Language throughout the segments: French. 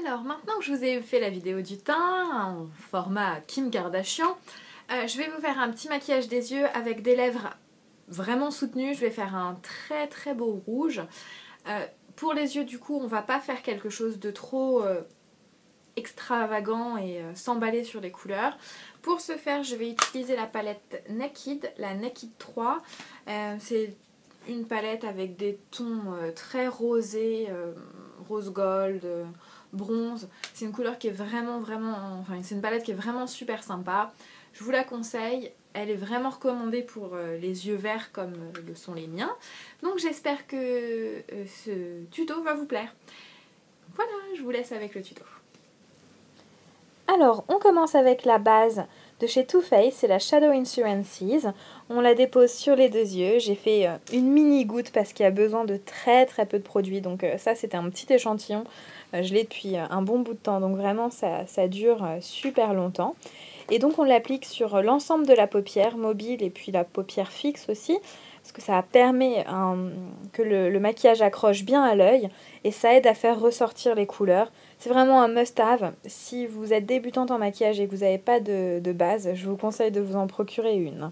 Alors maintenant que je vous ai fait la vidéo du teint en format Kim Kardashian, je vais vous faire un petit maquillage des yeux avec des lèvres vraiment soutenues. Je vais faire un très beau rouge. Pour les yeux du coup on va pas faire quelque chose de trop extravagant et s'emballer sur les couleurs. Pour ce faire je vais utiliser la palette Naked, la Naked 3. C'est une palette avec des tons très rosés, rose gold, bronze. C'est une couleur qui est enfin c'est une palette qui est vraiment super sympa. Je vous la conseille. Elle est vraiment recommandée pour les yeux verts comme le sont les miens. Donc j'espère que ce tuto va vous plaire. Voilà, je vous laisse avec le tuto. Alors, on commence avec la base de chez Too Faced, c'est la Shadow Insurances. On la dépose sur les deux yeux. J'ai fait une mini goutte parce qu'il y a besoin de très peu de produit. Donc ça, c'était un petit échantillon. Je l'ai depuis un bon bout de temps. Donc vraiment, ça dure super longtemps. Et donc, on l'applique sur l'ensemble de la paupière mobile et puis la paupière fixe aussi. Parce que ça permet que le maquillage accroche bien à l'œil. Et ça aide à faire ressortir les couleurs. C'est vraiment un must-have. Si vous êtes débutante en maquillage et que vous n'avez pas de base, je vous conseille de vous en procurer une.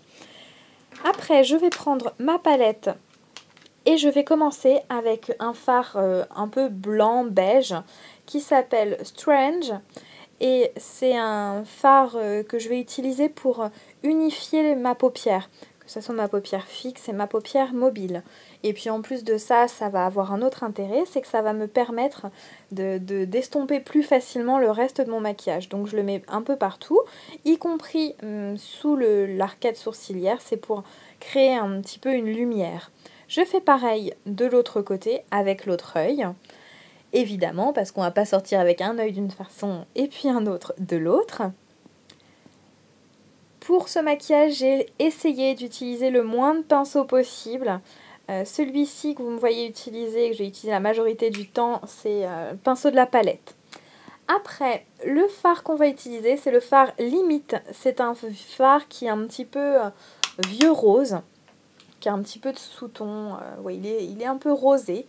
Après, je vais prendre ma palette et je vais commencer avec un fard un peu blanc, beige, qui s'appelle Strange. Et c'est un fard que je vais utiliser pour unifier ma paupière, que ce soit ma paupière fixe et ma paupière mobile. Et puis en plus de ça, ça va avoir un autre intérêt, c'est que ça va me permettre d'estomper plus facilement le reste de mon maquillage. Donc je le mets un peu partout, y compris sous l'arcade sourcilière, c'est pour créer un petit peu une lumière. Je fais pareil de l'autre côté avec l'autre œil. Évidemment, parce qu'on ne va pas sortir avec un œil d'une façon et puis un autre de l'autre. Pour ce maquillage, j'ai essayé d'utiliser le moins de pinceaux possible. Celui-ci que vous me voyez utiliser, que j'ai utilisé la majorité du temps, c'est le pinceau de la palette. Après, le fard qu'on va utiliser, c'est le fard Limite. C'est un fard qui est un petit peu vieux rose, qui a un petit peu de sous-ton. Ouais, il est un peu rosé.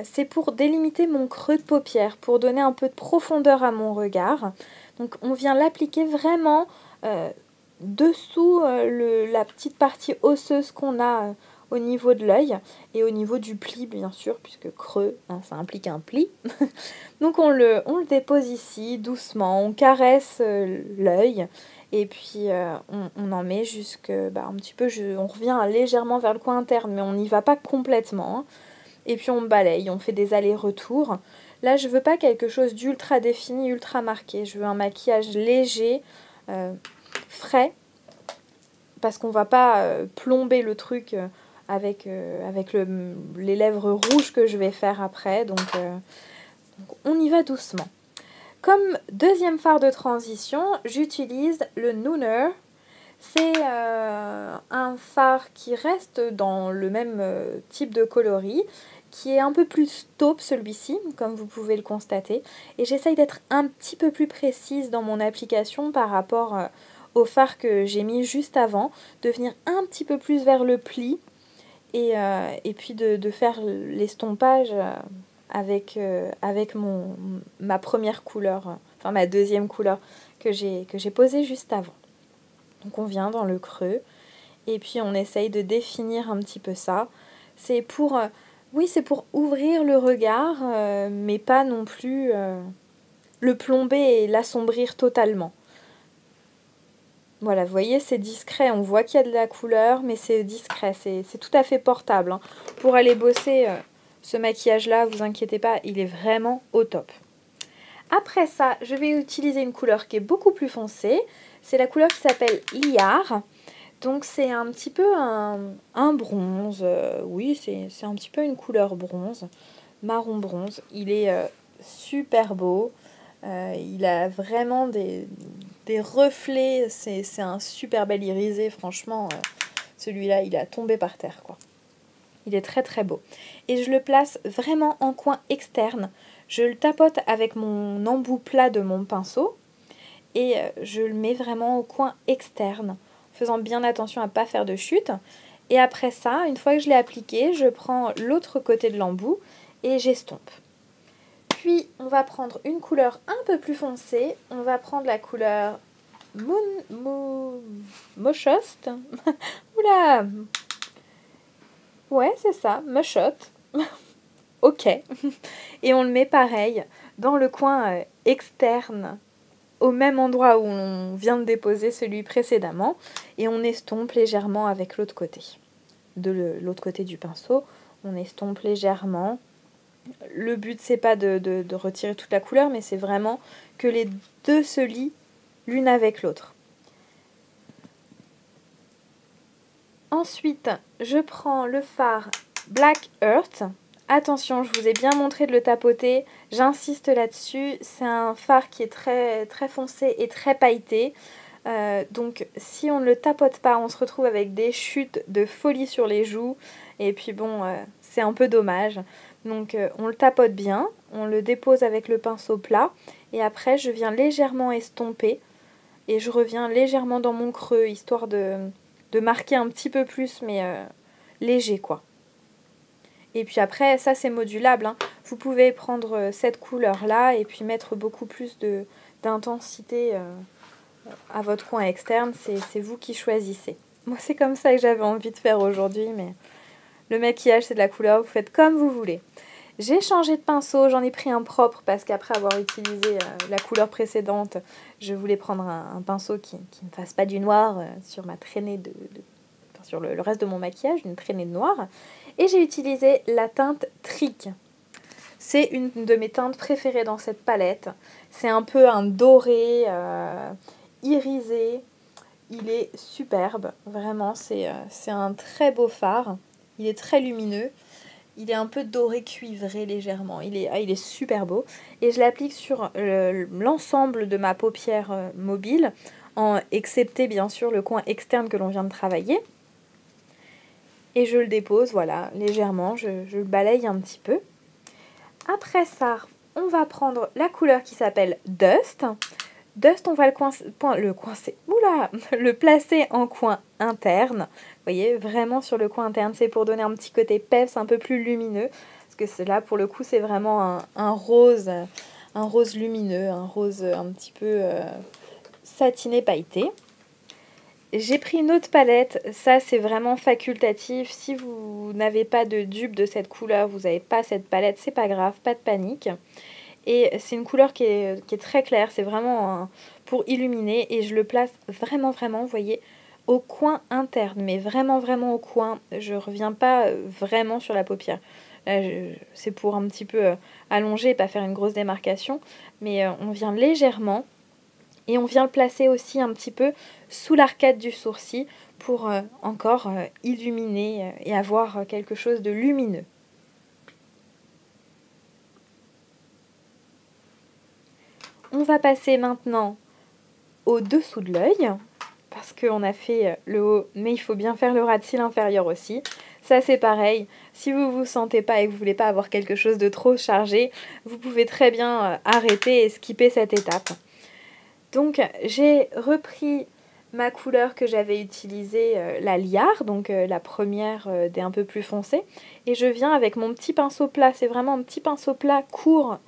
C'est pour délimiter mon creux de paupière, pour donner un peu de profondeur à mon regard. Donc on vient l'appliquer vraiment dessous la petite partie osseuse qu'on a au niveau de l'œil et au niveau du pli bien sûr, puisque creux, hein, ça implique un pli. Donc on le dépose ici doucement, on caresse l'œil et puis on en met jusque un petit peu, on revient légèrement vers le coin interne, mais on n'y va pas complètement. Hein. Et puis on balaye, on fait des allers-retours. Là, je veux pas quelque chose d'ultra défini, ultra marqué. Je veux un maquillage léger, frais, parce qu'on va pas plomber le truc avec les lèvres rouges que je vais faire après. Donc on y va doucement. Comme deuxième fard de transition, j'utilise le Nooner. C'est un fard qui reste dans le même type de coloris, qui est un peu plus taupe celui-ci, comme vous pouvez le constater. Et j'essaye d'être un petit peu plus précise dans mon application par rapport au fard que j'ai mis juste avant, de venir un petit peu plus vers le pli et puis de faire l'estompage avec ma première couleur, enfin ma deuxième couleur que j'ai posée juste avant. Donc on vient dans le creux et puis on essaye de définir un petit peu ça. C'est pour, c'est pour ouvrir le regard, mais pas non plus le plomber et l'assombrir totalement. Voilà, vous voyez, c'est discret. On voit qu'il y a de la couleur, mais c'est discret. C'est tout à fait portable. Hein. Pour aller bosser ce maquillage-là, vous inquiétez pas, il est vraiment au top. Après ça, je vais utiliser une couleur qui est beaucoup plus foncée. C'est la couleur qui s'appelle Liar. Donc c'est un petit peu un bronze. Oui, c'est un petit peu une couleur bronze. Marron bronze. Il est super beau. Il a vraiment des reflets. C'est un super bel irisé. Franchement, celui-là, il a tombé par terre, quoi. Il est très beau. Et je le place vraiment en coin externe. Je le tapote avec mon embout plat de mon pinceau et je le mets vraiment au coin externe, faisant bien attention à ne pas faire de chute. Et après ça, une fois que je l'ai appliqué, je prends l'autre côté de l'embout et j'estompe. Puis on va prendre une couleur un peu plus foncée. On va prendre la couleur Mochost. Oula. Ouais, c'est ça, Mochot. Ok. Et on le met pareil dans le coin externe, au même endroit où on vient de déposer celui précédemment. Et on estompe légèrement avec l'autre côté. De l'autre côté du pinceau, on estompe légèrement. Le but, c'est pas de retirer toute la couleur, mais c'est vraiment que les deux se lient l'une avec l'autre. Ensuite, je prends le fard Black Earth. Attention, je vous ai bien montré de le tapoter. J'insiste là-dessus. C'est un fard qui est très, très foncé et très pailleté. Donc, si on ne le tapote pas, on se retrouve avec des chutes de folie sur les joues. Et puis bon, c'est un peu dommage. Donc, on le tapote bien. On le dépose avec le pinceau plat. Et après, je viens légèrement estomper. Et je reviens légèrement dans mon creux, histoire de marquer un petit peu plus, mais léger quoi. Et puis après, ça c'est modulable, hein. Vous pouvez prendre cette couleur là et puis mettre beaucoup plus d'intensité à votre coin externe, c'est vous qui choisissez. Moi c'est comme ça que j'avais envie de faire aujourd'hui, mais le maquillage c'est de la couleur, vous faites comme vous voulez. J'ai changé de pinceau, j'en ai pris un propre parce qu'après avoir utilisé la couleur précédente, je voulais prendre un pinceau qui ne fasse pas du noir sur ma traînée sur le reste de mon maquillage, une traînée de noir. Et j'ai utilisé la teinte Trick. C'est une de mes teintes préférées dans cette palette. C'est un peu un doré irisé. Il est superbe, vraiment, c'est un très beau fard. Il est très lumineux. Il est un peu doré cuivré légèrement. Il est super beau. Et je l'applique sur l'ensemble de ma paupière mobile, excepté bien sûr le coin externe que l'on vient de travailler. Et je le dépose, voilà, légèrement. Je le balaye un petit peu. Après ça, on va prendre la couleur qui s'appelle Dust. Dust, on va le placer en coin interne. Vous voyez, vraiment sur le coin interne. C'est pour donner un petit côté peps, un peu plus lumineux. Parce que là, pour le coup, c'est vraiment un rose lumineux, un rose un petit peu satiné, pailleté. J'ai pris une autre palette. Ça, c'est vraiment facultatif. Si vous n'avez pas de dupe de cette couleur, vous n'avez pas cette palette, c'est pas grave, pas de panique. Et c'est une couleur qui est très claire, c'est vraiment pour illuminer. Et je le place vraiment, vous voyez, au coin interne. Mais vraiment, au coin. Je ne reviens pas vraiment sur la paupière. C'est pour un petit peu allonger et pas faire une grosse démarcation. Mais on vient légèrement. Et on vient le placer aussi un petit peu sous l'arcade du sourcil pour encore illuminer et avoir quelque chose de lumineux. On va passer maintenant au-dessous de l'œil, parce qu'on a fait le haut, mais il faut bien faire le ras de cils inférieur aussi. Ça c'est pareil, si vous ne vous sentez pas et que vous ne voulez pas avoir quelque chose de trop chargé, vous pouvez très bien arrêter et skipper cette étape. Donc j'ai repris ma couleur que j'avais utilisée, la liard, donc la première des un peu plus foncées, et je viens avec mon petit pinceau plat, c'est vraiment un petit pinceau plat court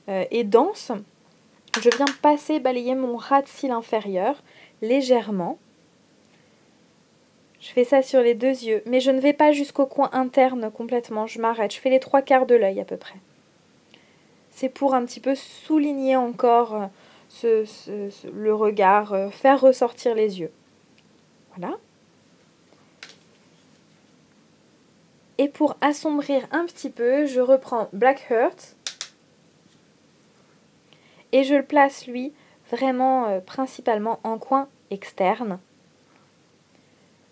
et dense. Je viens balayer mon ras de cils inférieur légèrement. Je fais ça sur les deux yeux, mais je ne vais pas jusqu'au coin interne complètement, je m'arrête, je fais les 3/4 de l'œil à peu près. C'est pour un petit peu souligner encore le regard, faire ressortir les yeux. Voilà. Et pour assombrir un petit peu, je reprends Black Earth. Et je le place, lui, vraiment principalement en coin externe.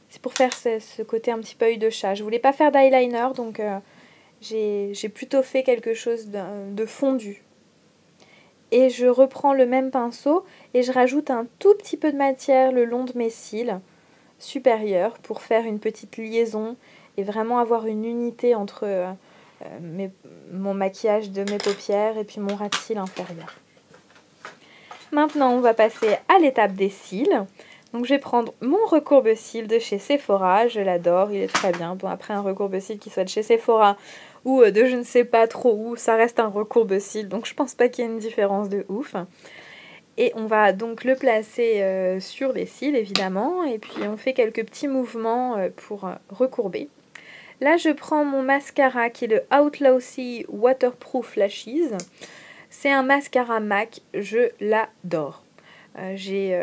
C'est pour faire ce côté un petit peu œil de chat. Je voulais pas faire d'eyeliner, donc j'ai plutôt fait quelque chose de fondu. Et je reprends le même pinceau et je rajoute un tout petit peu de matière le long de mes cils supérieurs pour faire une petite liaison et vraiment avoir une unité entre mon maquillage de mes paupières et puis mon ras de cils inférieur. Maintenant, on va passer à l'étape des cils. Donc je vais prendre mon recourbe-cils de chez Sephora, je l'adore, il est très bien. Bon, après un recourbe-cils qui soit de chez Sephora ou de je ne sais pas trop où, ça reste un recourbe-cils, donc je pense pas qu'il y ait une différence de ouf. Et on va donc le placer sur les cils évidemment, et puis on fait quelques petits mouvements pour recourber. Là je prends mon mascara qui est le Outlawcy Waterproof Lashes. C'est un mascara MAC, je l'adore. J'ai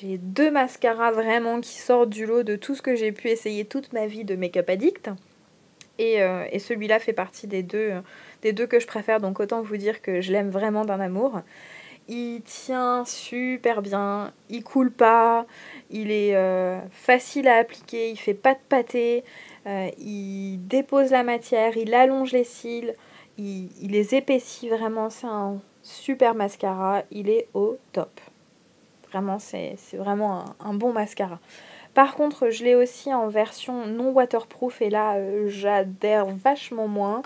2 mascaras vraiment qui sortent du lot de tout ce que j'ai pu essayer toute ma vie de Make-up Addict. Et celui-là fait partie des deux que je préfère, donc autant vous dire que je l'aime vraiment d'un amour. Il tient super bien, il coule pas, il est facile à appliquer, il fait pas de pâté, il dépose la matière, il allonge les cils, il les épaissit vraiment, c'est un super mascara, il est au top. Vraiment, c'est vraiment un bon mascara. Par contre, je l'ai aussi en version non waterproof et là, j'adhère vachement moins.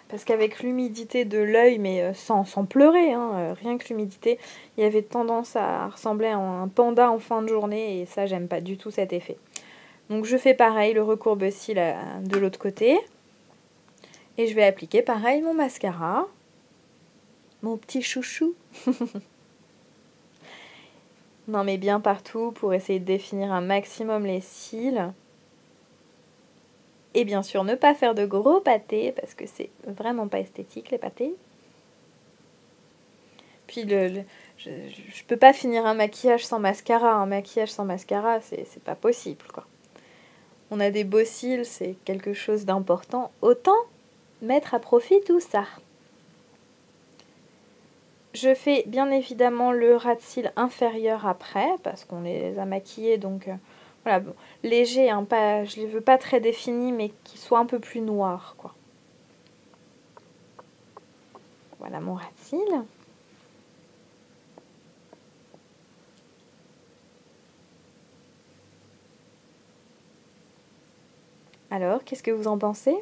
Parce qu'avec l'humidité de l'œil, mais sans pleurer, hein, rien que l'humidité, il y avait tendance à ressembler à un panda en fin de journée et ça, j'aime pas du tout cet effet. Donc je fais pareil, le recourbe-cils de l'autre côté. Et je vais appliquer pareil mon mascara. Mon petit chouchou. On en met bien partout pour essayer de définir un maximum les cils. Et bien sûr, ne pas faire de gros pâtés, parce que c'est vraiment pas esthétique, les pâtés. Puis, je peux pas finir un maquillage sans mascara. Un maquillage sans mascara, c'est pas possible, quoi. On a des beaux cils, c'est quelque chose d'important. Autant mettre à profit tout ça. Je fais bien évidemment le ras de cils inférieur après, parce qu'on les a maquillés, donc... Voilà, bon, léger, hein, pas, je les veux pas très définis, mais qui soient un peu plus noirs, quoi. Voilà mon ras de cils. Alors, qu'est-ce que vous en pensez?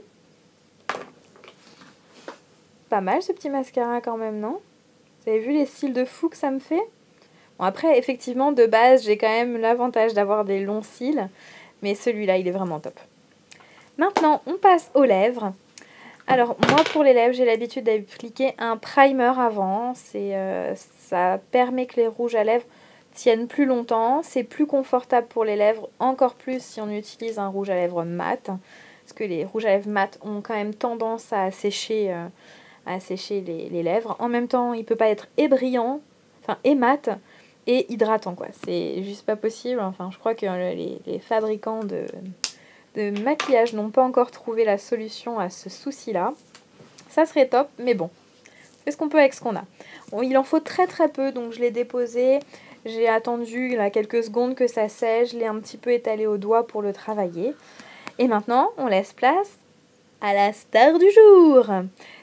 Pas mal ce petit mascara quand même, non? Vous avez vu les cils de fou que ça me fait? Bon, après, effectivement, de base, j'ai quand même l'avantage d'avoir des longs cils, mais celui-là, il est vraiment top. Maintenant, on passe aux lèvres. Alors, moi, pour les lèvres, j'ai l'habitude d'appliquer un primer avant. Ça permet que les rouges à lèvres tiennent plus longtemps. C'est plus confortable pour les lèvres, encore plus si on utilise un rouge à lèvres mat. Parce que les rouges à lèvres mat ont quand même tendance à sécher les lèvres. En même temps, il ne peut pas être et brillant, enfin, et mat, et hydratant, quoi. C'est juste pas possible. Enfin, je crois que les fabricants de maquillage n'ont pas encore trouvé la solution à ce souci-là. Ça serait top, mais bon, c'est ce qu'on peut avec ce qu'on a. Bon, il en faut très très peu, donc je l'ai déposé. J'ai attendu là, quelques secondes que ça sèche. Je l'ai un petit peu étalé au doigt pour le travailler. Et maintenant, on laisse place à la star du jour.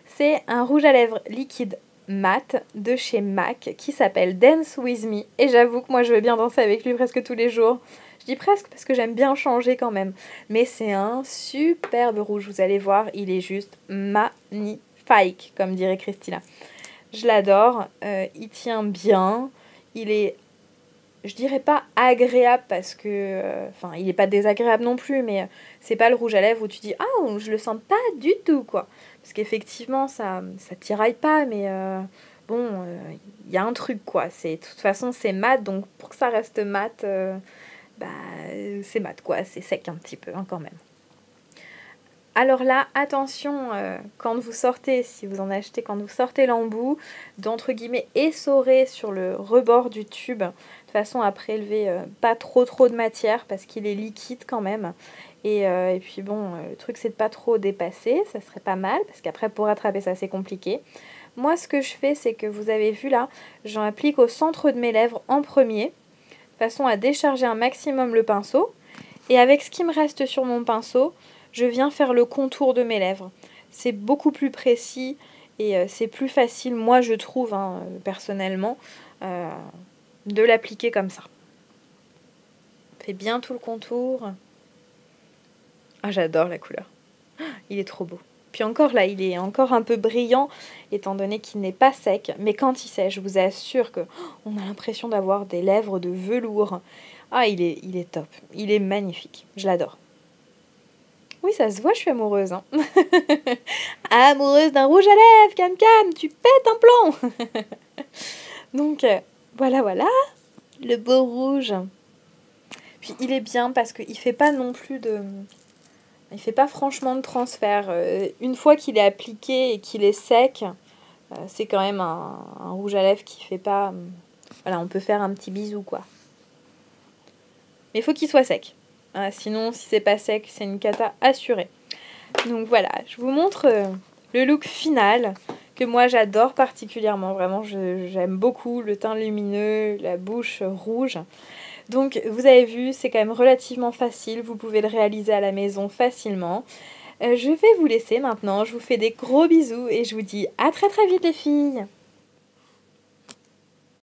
C'est un rouge à lèvres liquide mat de chez MAC qui s'appelle Dance With Me. Et j'avoue que moi, je veux bien danser avec lui presque tous les jours. Je dis presque parce que j'aime bien changer quand même. Mais c'est un superbe rouge, vous allez voir, il est juste magnifique, comme dirait Christina. Je l'adore, il tient bien, il est, je dirais pas agréable parce que, enfin, il n'est pas désagréable non plus, mais c'est pas le rouge à lèvres où tu dis « Ah, je le sens pas du tout, quoi ». Parce qu'effectivement, ça tiraille pas, mais bon, il y a un truc, quoi. De toute façon, c'est mat, donc pour que ça reste mat... c'est mat, quoi, c'est sec un petit peu, hein, quand même. Alors là, attention, quand vous sortez, si vous en achetez, quand vous sortez l'embout, d'entre guillemets essorer sur le rebord du tube, de façon à prélever pas trop de matière, parce qu'il est liquide quand même. Et puis bon, le truc c'est de pas trop dépasser, ça serait pas mal, parce qu'après pour rattraper ça c'est compliqué. Moi ce que je fais, c'est que vous avez vu là, j'en applique au centre de mes lèvres en premier, façon à décharger un maximum le pinceau. Et avec ce qui me reste sur mon pinceau, je viens faire le contour de mes lèvres. C'est beaucoup plus précis et c'est plus facile, moi je trouve, hein, personnellement, de l'appliquer comme ça. Fais bien tout le contour. Ah, j'adore la couleur. Il est trop beau. Puis encore là, il est encore un peu brillant, étant donné qu'il n'est pas sec. Mais quand il sèche, je vous assure que on a l'impression d'avoir des lèvres de velours. Ah, il est top. Il est magnifique. Je l'adore. Oui, ça se voit, je suis amoureuse. Hein. Amoureuse d'un rouge à lèvres, Cam Cam, tu pètes un plomb. Donc, voilà. Le beau rouge. Puis, il est bien parce qu'il fait pas non plus de... Il fait pas franchement de transfert. Une fois qu'il est appliqué et qu'il est sec, c'est quand même un rouge à lèvres qui fait pas... Voilà, on peut faire un petit bisou, quoi. Mais il faut qu'il soit sec. Sinon, si c'est pas sec, c'est une cata assurée. Donc voilà, je vous montre le look final que moi j'adore particulièrement. Vraiment, j'aime beaucoup le teint lumineux, la bouche rouge. Donc vous avez vu, c'est quand même relativement facile. Vous pouvez le réaliser à la maison facilement. Je vais vous laisser maintenant. Je vous fais des gros bisous et je vous dis à très très vite les filles.